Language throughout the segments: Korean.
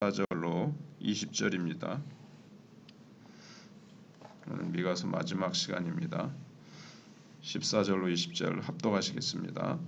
14절로 20절입니다. 오늘 미가서 마지막 시간입니다. 14절로 20절 합독하시겠습니다.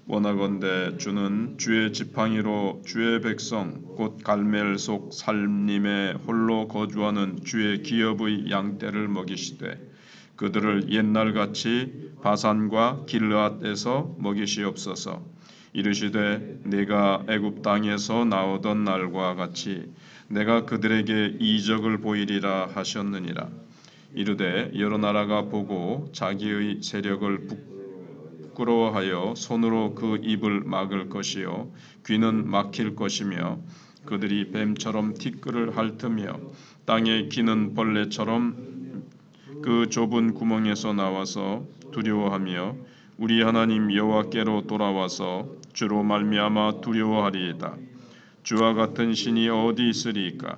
원하건대 주는 주의 지팡이로 주의 백성 곧 갈멜 속 살림에 홀로 거주하는 주의 기업의 양떼를 먹이시되 그들을 옛날같이 바산과 길르앗에서 먹이시옵소서. 이르시되 내가 애굽 땅에서 나오던 날과 같이 내가 그들에게 이적을 보이리라 하셨느니라. 이르되 여러 나라가 보고 자기의 세력을 부끄러워하여 손으로 그 입을 막을 것이요 귀는 막힐 것이며 그들이 뱀처럼 티끌을 핥으며 땅에 기는 벌레처럼 그 좁은 구멍에서 나와서 두려워하며 우리 하나님 여호와께로 돌아와서 주로 말미암아 두려워하리이다. 주와 같은 신이 어디 있으리이까?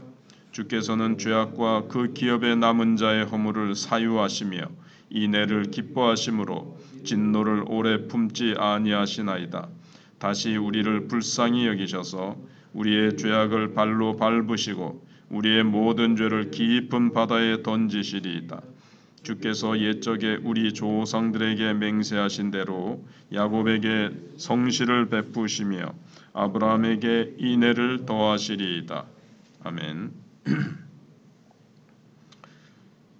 주께서는 죄악과 그 기업에 남은 자의 허물을 사유하시며 이내를 기뻐하심으로 진노를 오래 품지 아니하시나이다. 다시 우리를 불쌍히 여기셔서 우리의 죄악을 발로 밟으시고 우리의 모든 죄를 깊은 바다에 던지시리이다. 주께서 옛적에 우리 조상들에게 맹세하신 대로 야곱에게 성실을 베푸시며 아브라함에게 인애를 더하시리이다. 아멘.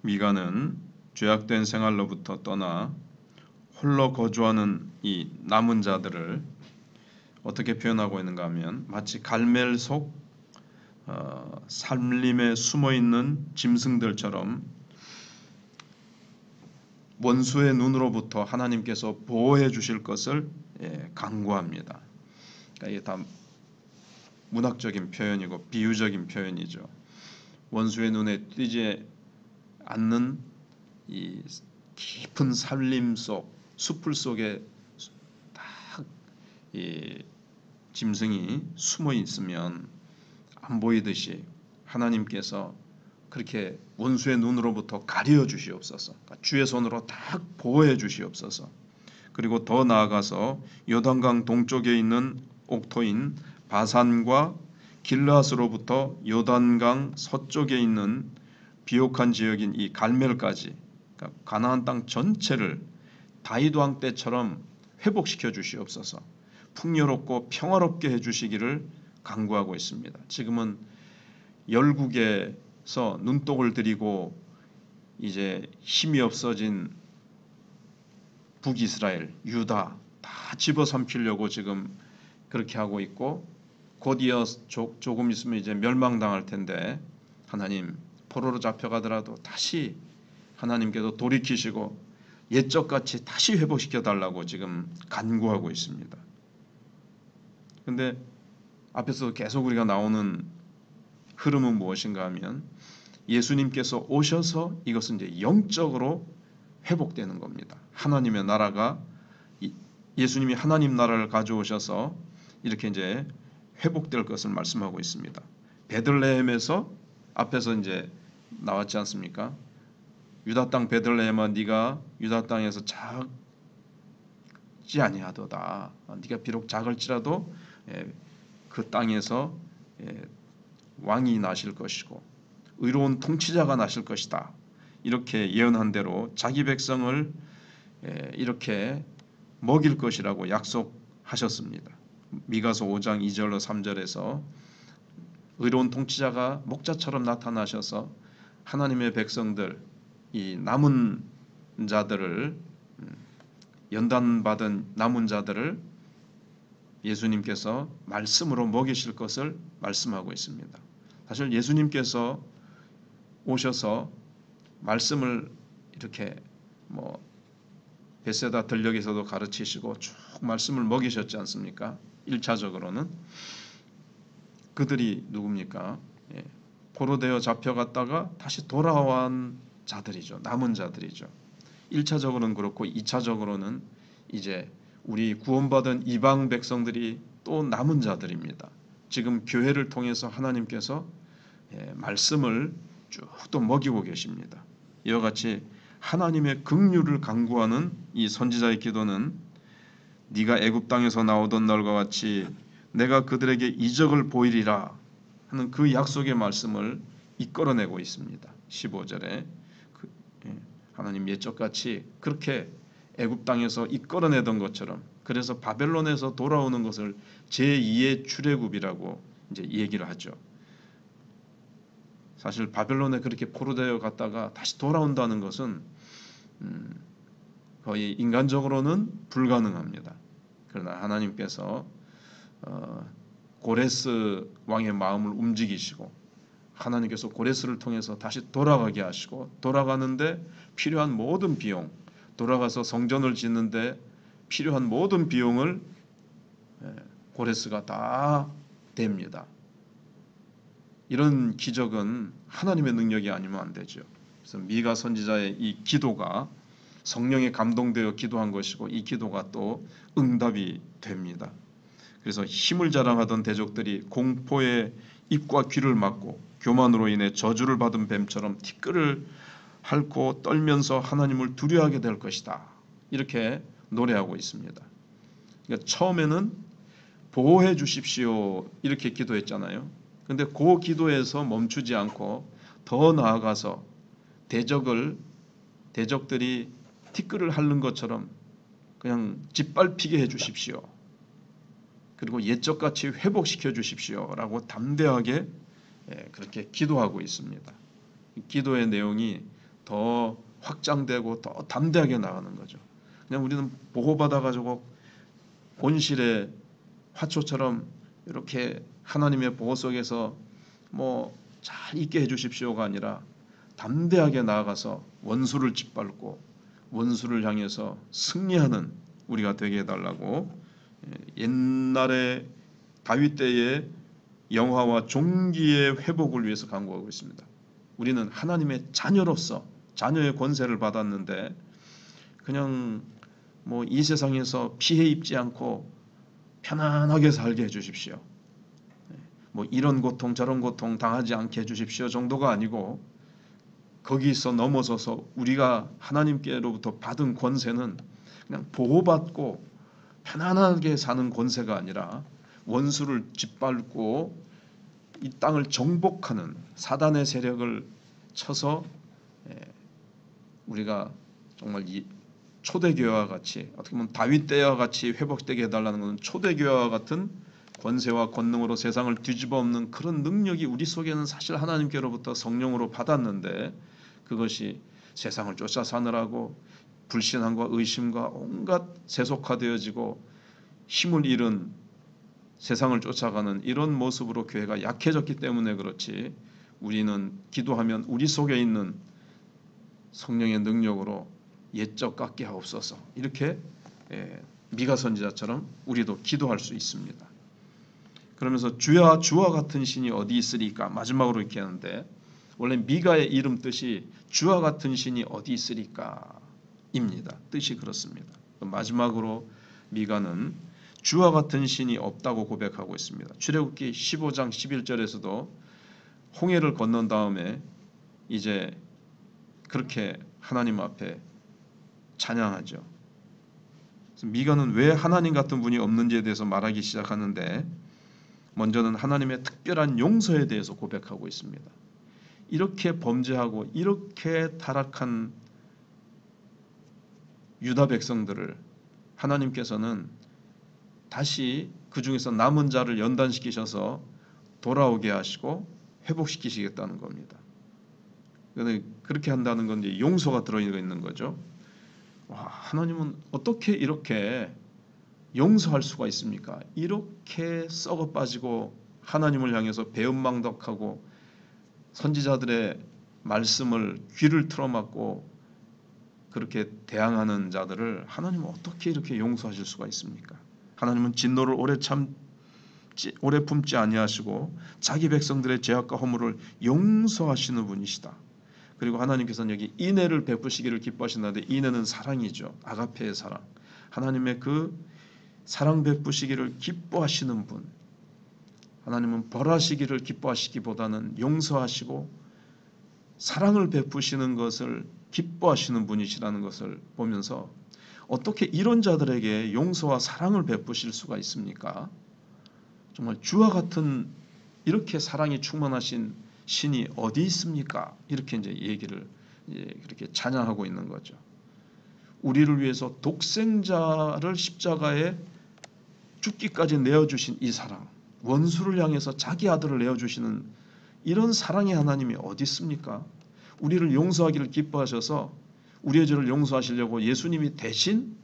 미가는 죄악된 생활로부터 떠나 홀로 거주하는 이 남은 자들을 어떻게 표현하고 있는가 하면 마치 갈멜 속 살림에 숨어있는 짐승들처럼 원수의 눈으로부터 하나님께서 보호해 주실 것을 간구합니다. 그러니까 이게 다 문학적인 표현이고 비유적인 표현이죠. 원수의 눈에 띄지 않는 이 깊은 산림 속 숲풀 속에 딱 이 짐승이 숨어 있으면 안 보이듯이 하나님께서 그렇게 원수의 눈으로부터 가려 주시옵소서. 주의 손으로 딱 보호해 주시옵소서. 그리고 더 나아가서 요단강 동쪽에 있는 옥토인 바산과 길르앗으로부터 요단강 서쪽에 있는 비옥한 지역인 이 갈멜까지, 그러니까 가나안 땅 전체를 다윗 왕 때처럼 회복시켜 주시옵소서. 풍요롭고 평화롭게 해주시기를 간구하고 있습니다. 지금은 열국에서 눈독을 들이고 이제 힘이 없어진 북이스라엘, 유다 다 집어삼키려고 지금 그렇게 하고 있고 곧이어 조금 있으면 이제 멸망당할 텐데 하나님 포로로 잡혀가더라도 다시 하나님께서 돌이키시고 옛적같이 다시 회복시켜 달라고 지금 간구하고 있습니다. 근데 앞에서 계속 우리가 나오는 흐름은 무엇인가 하면 예수님께서 오셔서 이것은 이제 영적으로 회복되는 겁니다. 하나님의 나라가 예수님이 하나님 나라를 가져오셔서 이렇게 이제 회복될 것을 말씀하고 있습니다. 베들레헴에서 앞에서 이제 나왔지 않습니까? 유다 땅 베들레헴아 네가 유다 땅에서 작지 아니하도다. 네가 비록 작을지라도 그 땅에서 왕이 나실 것이고 의로운 통치자가 나실 것이다. 이렇게 예언한 대로 자기 백성을 이렇게 먹일 것이라고 약속하셨습니다. 미가서 5장 2절로 3절에서 의로운 통치자가 목자처럼 나타나셔서 하나님의 백성들, 이 남은 자들을 연단받은 남은 자들을 예수님께서 말씀으로 먹이실 것을 말씀하고 있습니다. 사실 예수님께서 오셔서 말씀을 이렇게 베세다 들녘에서도 가르치시고 쭉 말씀을 먹이셨지 않습니까? 1차적으로는 그들이 누굽니까? 포로되어 잡혀갔다가 다시 돌아온 자들이죠. 남은 자들이죠. 1차적으로는 그렇고 2차적으로는 이제 우리 구원받은 이방 백성들이 또 남은 자들입니다. 지금 교회를 통해서 하나님께서 말씀을 쭉 또 먹이고 계십니다. 이와 같이 하나님의 긍휼을 간구하는 이 선지자의 기도는 네가 애굽 땅에서 나오던 날과 같이 내가 그들에게 이적을 보이리라 하는 그 약속의 말씀을 이끌어내고 있습니다. 15절에 하나님 옛적같이 그렇게 애굽 땅에서 이끌어내던 것처럼, 그래서 바벨론에서 돌아오는 것을 제2의 출애굽이라고 이제 얘기를 하죠. 사실 바벨론에 그렇게 포로되어 갔다가 다시 돌아온다는 것은 거의 인간적으로는 불가능합니다. 그러나 하나님께서 고레스 왕의 마음을 움직이시고, 하나님께서 고레스를 통해서 다시 돌아가게 하시고, 돌아가는데 필요한 모든 비용, 돌아가서 성전을 짓는데 필요한 모든 비용을 고레스가 다 댑니다. 이런 기적은 하나님의 능력이 아니면 안 되죠. 그래서 미가 선지자의 이 기도가 성령에 감동되어 기도한 것이고, 이 기도가 또 응답이 됩니다. 그래서 힘을 자랑하던 대적들이 공포의 입과 귀를 막고 교만으로 인해 저주를 받은 뱀처럼 티끌을 핥고 떨면서 하나님을 두려워하게 될 것이다. 이렇게 노래하고 있습니다. 그러니까 처음에는 보호해 주십시오 이렇게 기도했잖아요. 근데 그 기도에서 멈추지 않고 더 나아가서 대적들이 티끌을 핥는 것처럼 그냥 짓밟히게 해 주십시오. 그리고 옛적같이 회복시켜 주십시오라고 담대하게 그렇게 기도하고 있습니다. 기도의 내용이 더 확장되고 더 담대하게 나가는 거죠. 그냥 우리는 보호받아가지고 온실의 화초처럼 이렇게 하나님의 보호 속에서 뭐 잘 있게 해주십시오가 아니라 담대하게 나아가서 원수를 짓밟고 원수를 향해서 승리하는 우리가 되게 해달라고, 옛날에 다윗 때의 영화와 종기의 회복을 위해서 간구하고 있습니다. 우리는 하나님의 자녀로서 자녀의 권세를 받았는데 그냥 뭐 이 세상에서 피해 입지 않고 편안하게 살게 해주십시오. 뭐 이런 고통 저런 고통 당하지 않게 해주십시오 정도가 아니고, 거기서 넘어서서 우리가 하나님께로부터 받은 권세는 그냥 보호받고 편안하게 사는 권세가 아니라 원수를 짓밟고 이 땅을 정복하는 사단의 세력을 쳐서 우리가 정말 이 초대교회와 같이, 어떻게 보면 다윗 때와 같이 회복되게 해달라는 것은 초대교회와 같은 권세와 권능으로 세상을 뒤집어 엎는 그런 능력이 우리 속에는 사실 하나님께로부터 성령으로 받았는데, 그것이 세상을 쫓아 사느라고 불신함과 의심과 온갖 세속화되어지고 힘을 잃은 세상을 쫓아가는 이런 모습으로 교회가 약해졌기 때문에 그렇지, 우리는 기도하면 우리 속에 있는 성령의 능력으로 옛적 같게 하옵소서, 이렇게 미가 선지자처럼 우리도 기도할 수 있습니다. 그러면서 주와 같은 신이 어디 있으리까, 마지막으로 이렇게 하는데, 원래 미가의 이름 뜻이 주와 같은 신이 어디 있으리까 입니다. 뜻이 그렇습니다. 마지막으로 미가는 주와 같은 신이 없다고 고백하고 있습니다. 출애굽기 15장 11절에서도 홍해를 건넌 다음에 이제 그렇게 하나님 앞에 찬양하죠. 미가는 왜 하나님 같은 분이 없는지에 대해서 말하기 시작하는데, 먼저는 하나님의 특별한 용서에 대해서 고백하고 있습니다. 이렇게 범죄하고 이렇게 타락한 유다 백성들을 하나님께서는 다시 그 중에서 남은 자를 연단시키셔서 돌아오게 하시고 회복시키시겠다는 겁니다. 그런데 그렇게 한다는 건 이제 용서가 들어있는 거죠. 와, 하나님은 어떻게 이렇게 용서할 수가 있습니까? 이렇게 썩어 빠지고 하나님을 향해서 배은망덕하고 선지자들의 말씀을 귀를 틀어막고 그렇게 대항하는 자들을 하나님은 어떻게 이렇게 용서하실 수가 있습니까? 하나님은 진노를 오래 품지 아니하시고 자기 백성들의 죄악과 허물을 용서하시는 분이시다. 그리고 하나님께서는 여기 인애를 베푸시기를 기뻐하신다는데, 인애는 사랑이죠. 아가페의 사랑. 하나님의 그 사랑 베푸시기를 기뻐하시는 분. 하나님은 벌하시기를 기뻐하시기보다는 용서하시고 사랑을 베푸시는 것을 기뻐하시는 분이시라는 것을 보면서, 어떻게 이런 자들에게 용서와 사랑을 베푸실 수가 있습니까? 정말 주와 같은 이렇게 사랑이 충만하신 신이 어디 있습니까? 이렇게 이제 얘기를 그렇게 찬양하고 있는 거죠. 우리를 위해서 독생자를 십자가에 죽기까지 내어주신 이 사랑, 원수를 향해서 자기 아들을 내어주시는 이런 사랑의 하나님이 어디 있습니까? 우리를 용서하기를 기뻐하셔서 우리의 죄를 용서하시려고 예수님이 대신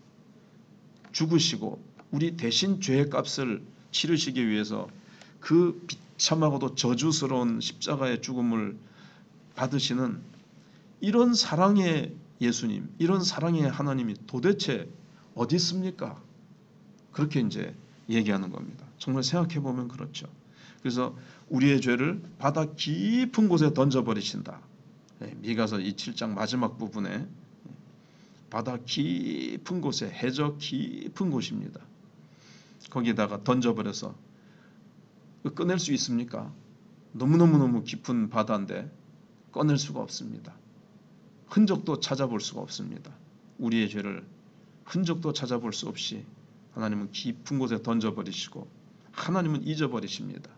죽으시고 우리 대신 죄의 값을 치르시기 위해서 그 비참하고도 저주스러운 십자가의 죽음을 받으시는 이런 사랑의 예수님, 이런 사랑의 하나님이 도대체 어디 있습니까? 그렇게 이제 얘기하는 겁니다. 정말 생각해 보면 그렇죠. 그래서 우리의 죄를 바다 깊은 곳에 던져버리신다. 미가서 이 7장 마지막 부분에 바다 깊은 곳에, 해저 깊은 곳입니다. 거기에다가 던져버려서 꺼낼 수 있습니까? 너무너무 깊은 바다인데 꺼낼 수가 없습니다. 흔적도 찾아볼 수가 없습니다. 우리의 죄를 흔적도 찾아볼 수 없이 하나님은 깊은 곳에 던져버리시고 하나님은 잊어버리십니다.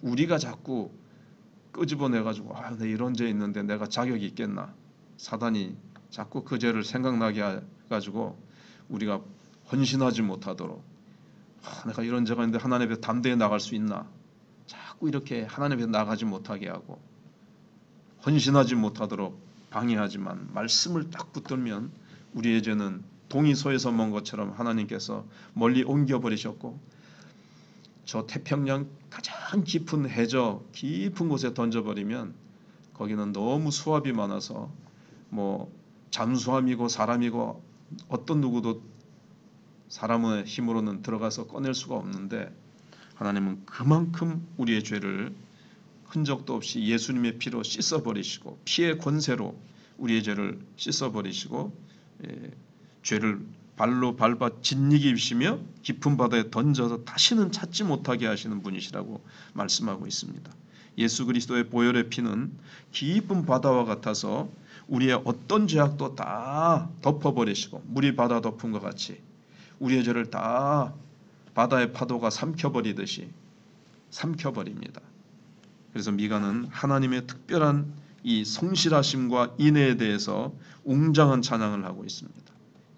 우리가 자꾸 끄집어내가지고 내가 이런 죄 있는데 내가 자격이 있겠나, 사단이 자꾸 그 죄를 생각나게 해가지고 우리가 헌신하지 못하도록 내가 이런 죄가 있는데 하나님 앞에 담대히 나갈 수 있나, 자꾸 이렇게 하나님 앞에 나가지 못하게 하고 헌신하지 못하도록 방해하지만 말씀을 딱 붙들면 우리의 죄는 동이 소에서 먼 것처럼 하나님께서 멀리 옮겨버리셨고 저 태평양 가장 깊은 해저 깊은 곳에 던져버리면 거기는 너무 수압이 많아서 뭐 잠수함이고 사람이고 어떤 누구도 사람의 힘으로는 들어가서 꺼낼 수가 없는데 하나님은 그만큼 우리의 죄를 흔적도 없이 예수님의 피로 씻어버리시고 피의 권세로 우리의 죄를 씻어버리시고 죄를 발로 밟아 짓이게 입시며 깊은 바다에 던져서 다시는 찾지 못하게 하시는 분이시라고 말씀하고 있습니다. 예수 그리스도의 보혈의 피는 깊은 바다와 같아서 우리의 어떤 죄악도 다 덮어버리시고 물이 바다 덮은 것 같이 우리의 죄를 다 바다의 파도가 삼켜버리듯이 삼켜버립니다. 그래서 미가는 하나님의 특별한 이 성실하심과 인애에 대해서 웅장한 찬양을 하고 있습니다.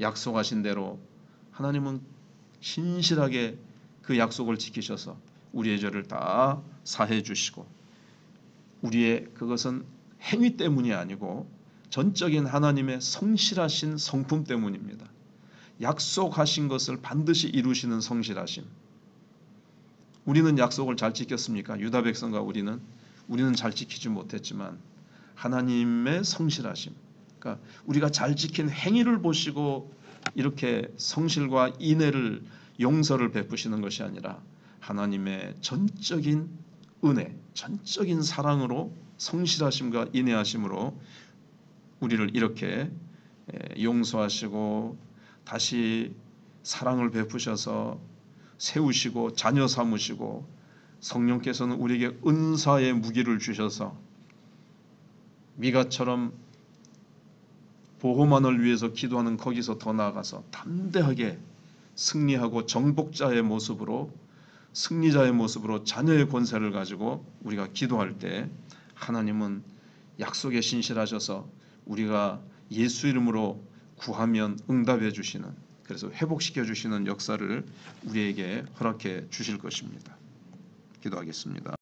약속하신 대로 하나님은 신실하게 그 약속을 지키셔서 우리의 죄를 다 사해 주시고 우리의 그것은 행위 때문이 아니고 전적인 하나님의 성실하신 성품 때문입니다. 약속하신 것을 반드시 이루시는 성실하심. 우리는 약속을 잘 지켰습니까? 유다 백성과 우리는 잘 지키지 못했지만 하나님의 성실하심, 그러니까 우리가 잘 지킨 행위를 보시고 이렇게 성실과 인애를 용서를 베푸시는 것이 아니라 하나님의 전적인 은혜, 전적인 사랑으로 성실하심과 인애하심으로 우리를 이렇게 용서하시고 다시 사랑을 베푸셔서 세우시고 자녀 삼으시고 성령께서는 우리에게 은사의 무기를 주셔서 미가처럼 보호만을 위해서 기도하는 거기서 더 나아가서 담대하게 승리하고 정복자의 모습으로 승리자의 모습으로 자녀의 권세를 가지고 우리가 기도할 때 하나님은 약속에 신실하셔서 우리가 예수 이름으로 구하면 응답해 주시는, 그래서 회복시켜 주시는 역사를 우리에게 허락해 주실 것입니다. 기도하겠습니다.